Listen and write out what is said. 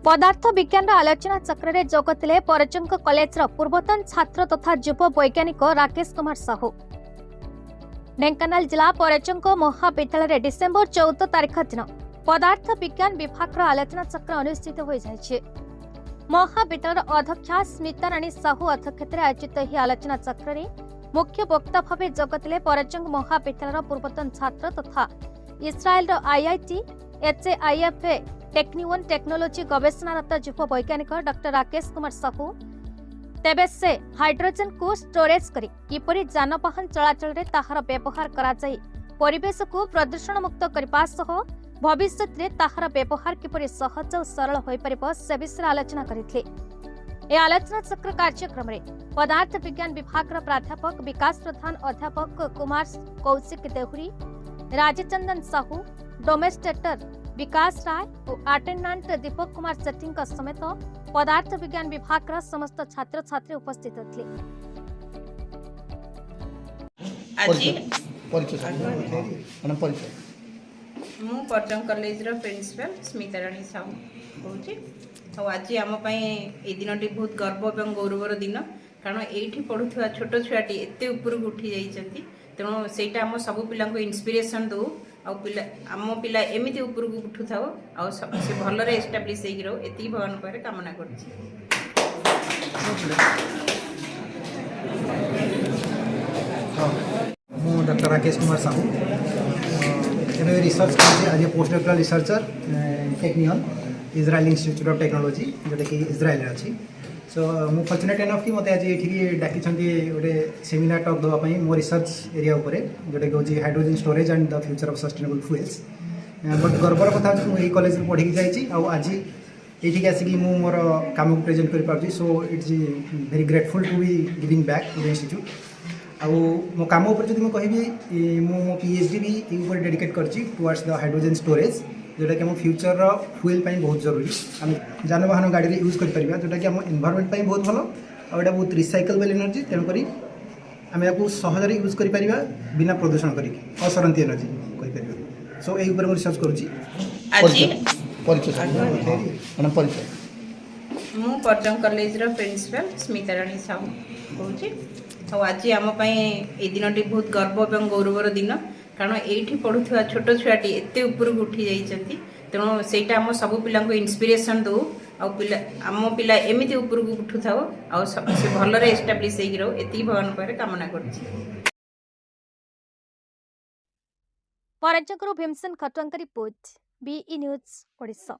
पदार्थ विज्ञान आलोचना चक्र में जोगते परचंक कॉलेज पूर्वतन छात्र तथा युव वैज्ञानिक राकेश कुमार साहू। ढेंकानाल जिला परचंक महाविद्यालय डिसेम्बर 14 तारिख दिन पदार्थ विज्ञान विभाग आलोचना चक्र अनुष्ठित हो जाए। महाविद्यालय अध्यक्षा स्मिता राणी साहू अध्यक्षता आयोजित यह आलोचना चक्र में मुख्य वक्ता भाव जोगते परचंक महाविद्यालय पूर्वतन छात्र तथा इस्राएल आईआईटी एचएआईएफ टेक्निवन टेक्नोलोजी गवेषणारत युव वैज्ञानिक डॉक्टर राकेश कुमार साहू तेबे से हाइड्रोजन को स्टोरेज करी किपरि जानवाहन चलाचल रे ताहार व्यवहार करा जाई परिवेश को प्रदूषण मुक्त करबा सह भविष्य रे ताहार व्यवहार किपरि सहज और सरल होई परिबो से विषय आलोचना करिथले। ए आलोचना चक्र कार्यक्रम रे पदार्थ विज्ञान विभाग प्राध्यापक विकास प्रधान अध्यापक कुमार कौशिक देहुरी राजचंदन साहू डोमेस्टेटर विकास राय और अटेंडेंट दीपक कुमार सेठी समेत पदार्थ विज्ञान विभाग समस्त छात्र छात्री उपस्थित थे। परचम कॉलेज प्रिंसिपल स्मिता राणी साहू कहूँ आज आम ए दिन टी बहुत गर्व और गौरवर दिन कारण ये पढ़ुवा छोट छुआटी एत उपरକୁ उठी जाइछंती तेणु सेटा आम सब पिला इन्स्पिरेशन दो आम पिला एमती उपरକୁ उठु थाओ आ से भलरे एस्टाब्लिश होई रहो एती भगवान पर कामना करछि। मु डॉक्टर राकेश कुमार साहू एम रिसर्च कर post doctoral researcher technical Israel institute of technology जोटा कि इजराइल अच्छी। सो मु फॉर्चुनेट एनफ कि मत आज ये डाकी गोटे सेमिनार टॉक देवाई मो रिसर्च एरिया उपरे जोटा कि हूँ hydrogen storage and the future of sustainable fuels. But गर्वर कथा मुझे कॉलेज में पढ़ी जाइए आज ये आसिक मोर काम को प्रेजेंट कर पार्टी। So it's very grateful to be giving back to the institute. आउ मो काम उपर जब मुझे कहि मो पीएचडी भी ये डेडिकेट करछि टुवर्ड्स द हाइड्रोजन स्टोरेज जोटा कि आम फ्यूचर फ्यूल बहुत जरूरी आम जानवाहन गाड़ी यूज कर जोटा कि आम एनवायरमेंट बहुत भल आटा बहुत रिसाइकलेबल एनर्जी तेणुक आम या सहजरे यूज कर बिना प्रदूषण कर असरंती एनर्जी कर। सो यही रिसर्च करुँच। मु परचम कॉलेज प्रिंसिपल स्मिता राणी साहू कहूँ आज आम ए दिन टी बहुत गर्व और गौरवर दिन कारण ये पढ़ुवा छोट छुआटी एत उपरକୁ उठी जाइछंती तेणु सेटा आम सब पिला इन्स्पिरेशन दो आम पिला एमती उपरକୁ उठु थाओ आ से भलरे एस्टाब्लिश होई रहो एती भगवान पर कामना करछि। परचंकरू भीमसेन खटवांका रिपोर्ट बीई न्यूज ओडिशा।